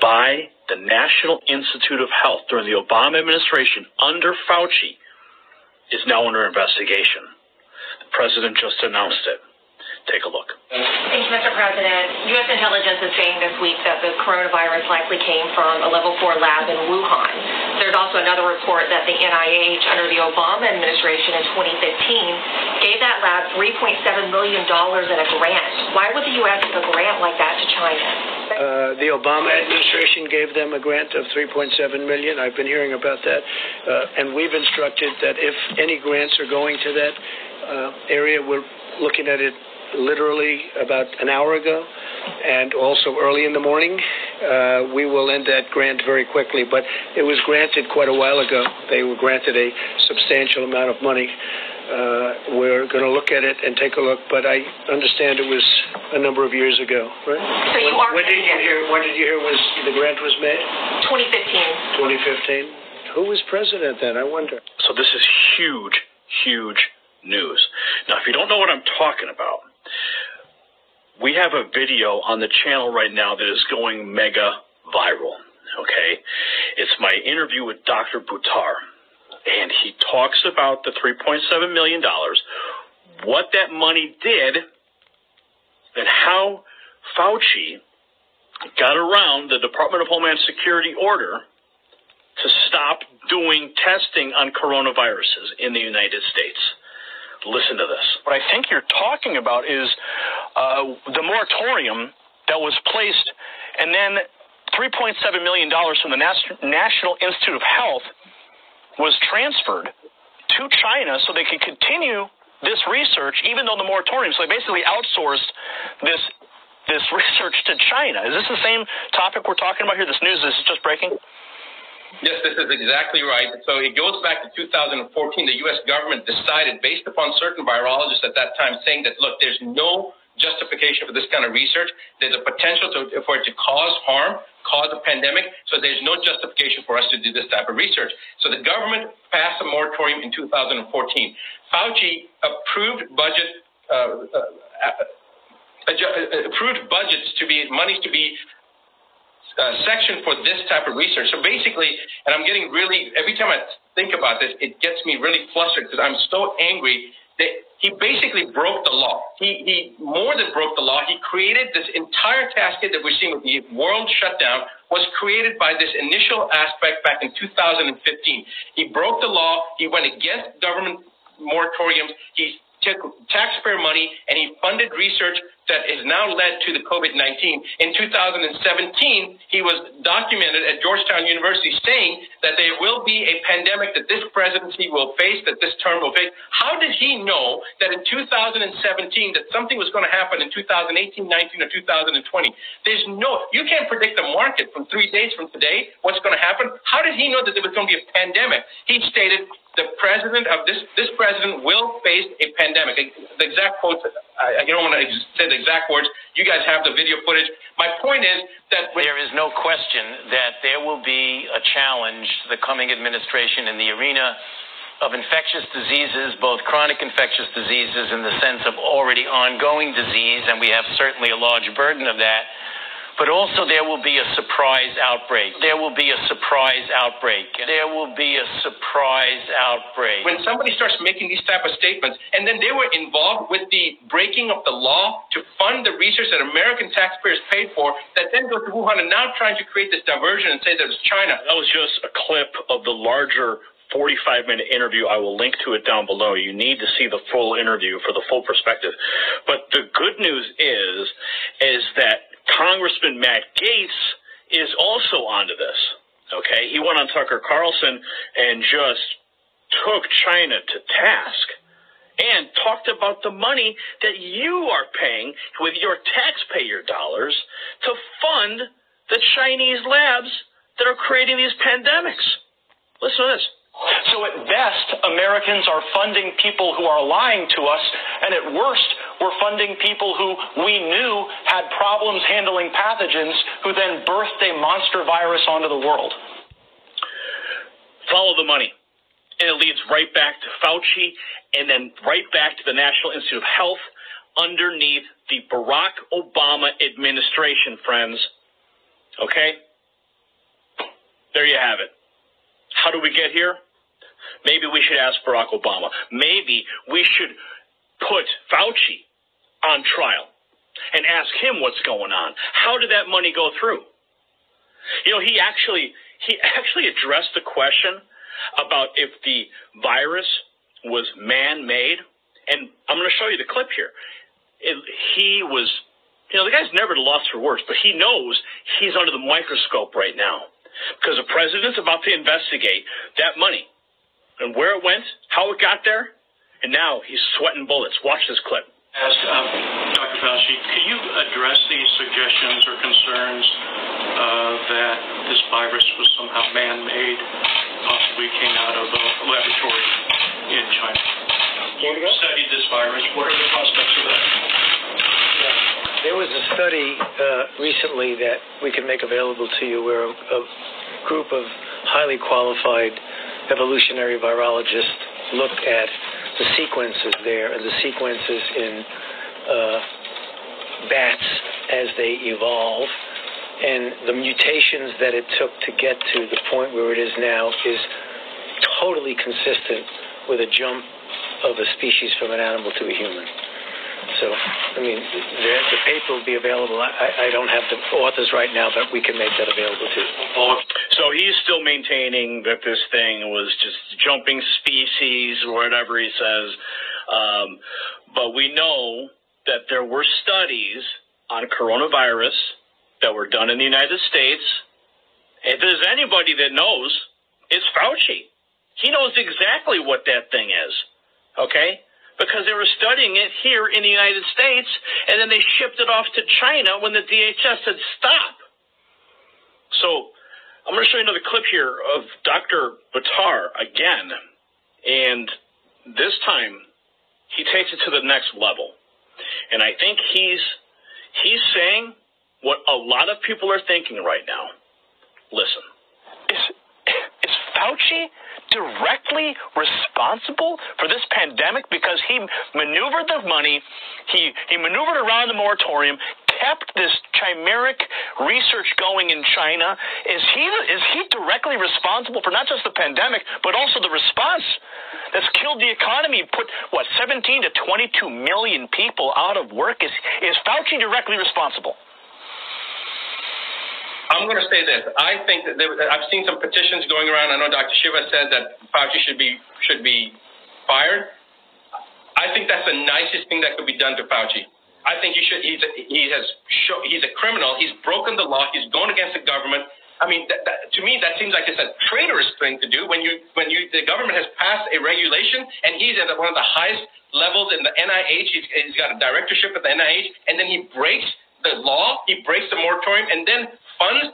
by the National Institute of Health during the Obama administration under Fauci is now under investigation. The president just announced it. Take a look. Thank you, Mr. President. U.S. intelligence is saying this week that the coronavirus likely came from a level 4 lab in Wuhan. There's also another report that the NIH, under the Obama administration in 2015, gave that lab $3.7 million in a grant. Why would the U.S. give a grant like that to China? The Obama administration gave them a grant of $3.7 million. I've been hearing about that. And we've instructed that if any grants are going to that area, we're looking at it literally about an hour ago, and also early in the morning. We will end that grant very quickly, but it was granted quite a while ago. They were granted a substantial amount of money. We're going to look at it and take a look, but I understand it was a number of years ago, right? So you are. When did you hear was the grant was made? 2015. 2015. Who was president then? I wonder. So this is huge, huge news. Now, if you don't know what I'm talking about, we have a video on the channel right now that is going mega viral, okay? It's my interview with Dr. Buttar, and he talks about the $3.7 million, what that money did, and how Fauci got around the Department of Homeland Security order to stop doing testing on coronaviruses in the United States. Listen to this. What I think you're talking about is the moratorium that was placed, and then $3.7 million from the National Institute of Health was transferred to China so they could continue this research, even though the moratorium, so they basically outsourced this research to China. Is this the same topic we're talking about here? This news is just breaking? Yes, this is exactly right. So it goes back to 2014. The U.S. government decided, based upon certain virologists at that time, saying that, look, there's no justification for this kind of research. There's a potential for it to cause harm, cause a pandemic, so there's no justification for us to do this type of research. So the government passed a moratorium in 2014. Fauci approved budgets to be, monies to be section for this type of research. So basically, and I'm getting really, every time I think about this, it gets me really flustered because I'm so angry that he basically broke the law. He more than broke the law. He created this entire cascade that we're seeing with the world shutdown was created by this initial aspect back in 2015. He broke the law. He went against government moratoriums. He took taxpayer money and he funded research that has now led to the COVID-19. In 2017, he was documented at Georgetown University saying that there will be a pandemic that this presidency will face, that this term will face. How did he know that in 2017 that something was going to happen in 2018, 19, or 2020? You can't predict the market from 3 days from today, what's going to happen. How did he know that there was going to be a pandemic? He stated the president of this president will face a pandemic. The exact quotes, I don't want to say the exact words. You guys have the video footage. My point is that there is no question that there will be a challenge to the coming administration in the arena of infectious diseases, both chronic infectious diseases in the sense of already ongoing disease, and we have certainly a large burden of that. But also there will be a surprise outbreak. There will be a surprise outbreak. There will be a surprise outbreak. When somebody starts making these type of statements, and then they were involved with the breaking of the law to fund the research that American taxpayers paid for, that then goes to Wuhan and now trying to create this diversion and say that it's China. That was just a clip of the larger 45-minute interview. I will link to it down below. You need to see the full interview for the full perspective. But the good news is that Congressman Matt Gaetz is also onto this, okay? He went on Tucker Carlson and just took China to task and talked about the money that you are paying with your taxpayer dollars to fund the Chinese labs that are creating these pandemics. Listen to this. So at best, Americans are funding people who are lying to us, and at worst, we're funding people who we knew had problems handling pathogens, who then birthed a monster virus onto the world. Follow the money. And it leads right back to Fauci and then right back to the National Institute of Health underneath the Barack Obama administration, friends. Okay? there you have it. How do we get here? Maybe we should ask Barack Obama. Maybe we should put FAUCI on trial and ask him what's going on. How did that money go through? You know, he actually addressed the question about if the virus was man-made. And I'm going to show you the clip here. He was, you know, the guy's never lost for words, but he knows he's under the microscope right now because the president's about to investigate that money and where it went, how it got there, and now he's sweating bullets. Watch this clip. Dr. Fauci, could you address these suggestions or concerns that this virus was somehow man-made, possibly came out of a laboratory in China? You studied this virus. What are the prospects of that? There was a study recently that we can make available to you where a group of highly qualified evolutionary virologists looked at the sequences there and the sequences in bats as they evolve, and the mutations that it took to get to the point where it is now is totally consistent with a jump of a species from an animal to a human. So, I mean, the paper will be available. I don't have the authors right now, but we can make that available too. So he's still maintaining that this thing was just jumping species or whatever he says. But we know that there were studies on coronavirus that were done in the United States. If there's anybody that knows, it's Fauci. He knows exactly what that thing is, okay? Because they were studying it here in the United States, and then they shipped it off to China when the DHS said stop. So I'm going to show you another clip here of Dr. Buttar again, and this time he takes it to the next level. And I think he's saying what a lot of people are thinking right now. Listen. Is Fauci directly responsible for this pandemic because he maneuvered the money, he maneuvered around the moratorium, kept this chimeric research going in China? Is he directly responsible for not just the pandemic, but also the response that's killed the economy, put, 17 to 22 million people out of work? Is Fauci directly responsible? I'm going to say this. I think that I've seen some petitions going around. I know Dr. Shiva said that Fauci should be fired. I think that's the nicest thing that could be done to Fauci. I think he's a criminal. He's broken the law. He's going against the government. I mean, to me, that seems like it's a traitorous thing to do when the government has passed a regulation and he's at one of the highest levels in the NIH. He's got a directorship at the NIH, and then he breaks the law. He breaks the moratorium, and then funds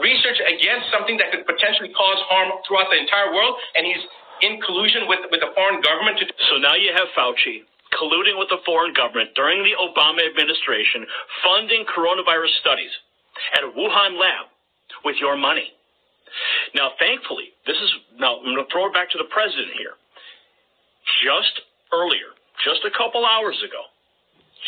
research against something that could potentially cause harm throughout the entire world, and he's in collusion with the foreign government. So now you have Fauci colluding with the foreign government during the Obama administration, funding coronavirus studies at a Wuhan lab with your money. Now, thankfully, I'm going to throw it back to the president here. Just earlier, just a couple hours ago,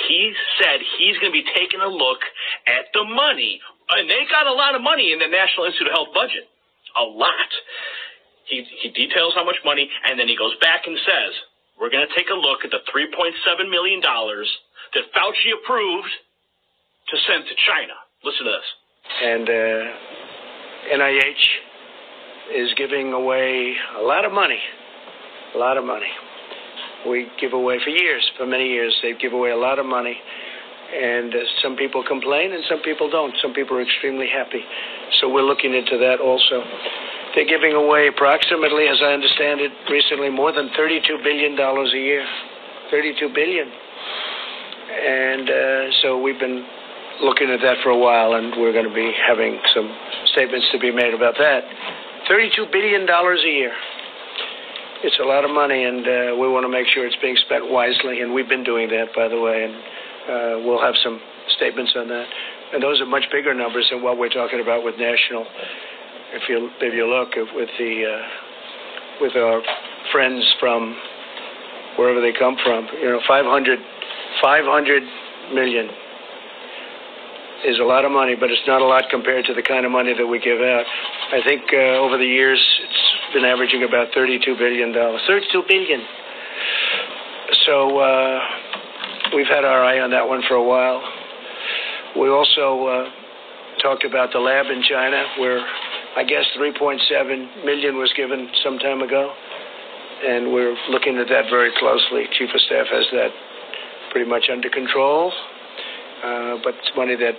he said he's going to be taking a look at the money. And they got a lot of money in the National Institute of Health budget. A lot. He details how much money, and then he goes back and says, we're going to take a look at the $3.7 million that Fauci approved to send to China. Listen to this. And NIH is giving away a lot of money. A lot of money. We give away for many years, they give away a lot of money. And some people complain and some people don't. Some people are extremely happy. So we're looking into that also. They're giving away approximately, as I understand it, recently more than $32 billion a year. $32 billion. And so we've been looking at that for a while, and we're going to be having some statements to be made about that. $32 billion a year. It's a lot of money, and we want to make sure it's being spent wisely, and we've been doing that, by the way, and we'll have some statements on that. And those are much bigger numbers than what we're talking about with national. If you look with our friends from wherever they come from, 500 million is a lot of money, but it's not a lot compared to the kind of money that we give out. I think over the years it's been averaging about $32 billion. $32 billion. So we've had our eye on that one for a while. We also talked about the lab in China, where I guess $3.7 million was given some time ago, and we're looking at that very closely. Chief of Staff has that pretty much under control, but it's money that,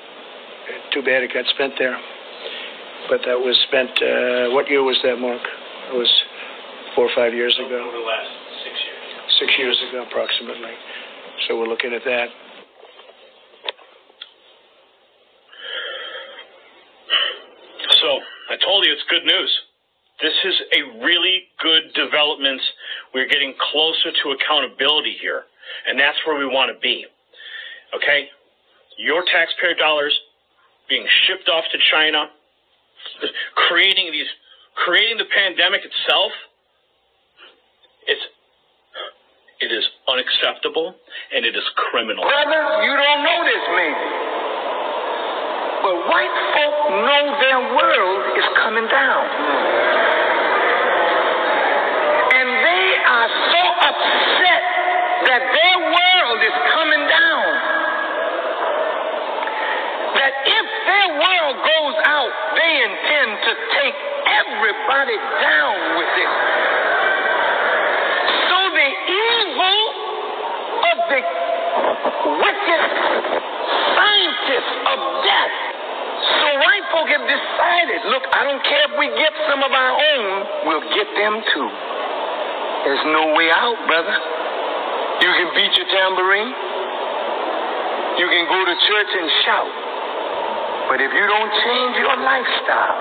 too bad it got spent there. But that was spent, what year was that, Mark? It was 4 or 5 years ago. Over the last 6 years. 6 years ago, approximately. So we're looking at that. So I told you it's good news. This is a really good development. We're getting closer to accountability here, and that's where we want to be. Okay? Your taxpayer dollars being shipped off to China, creating the pandemic itself, it is unacceptable and it is criminal. Brother, you don't know this maybe, but white folk know their world is coming down. And they are so upset that their world is coming down that if their world goes out, they intend to take everybody down with it. So the evil of the wicked scientists of death. So white folk have decided, look, I don't care if we get some of our own, we'll get them too. There's no way out, brother. You can beat your tambourine. You can go to church and shout. But if you don't change your lifestyle,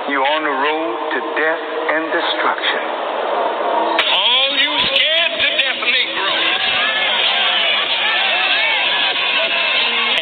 you're on the road to death and destruction.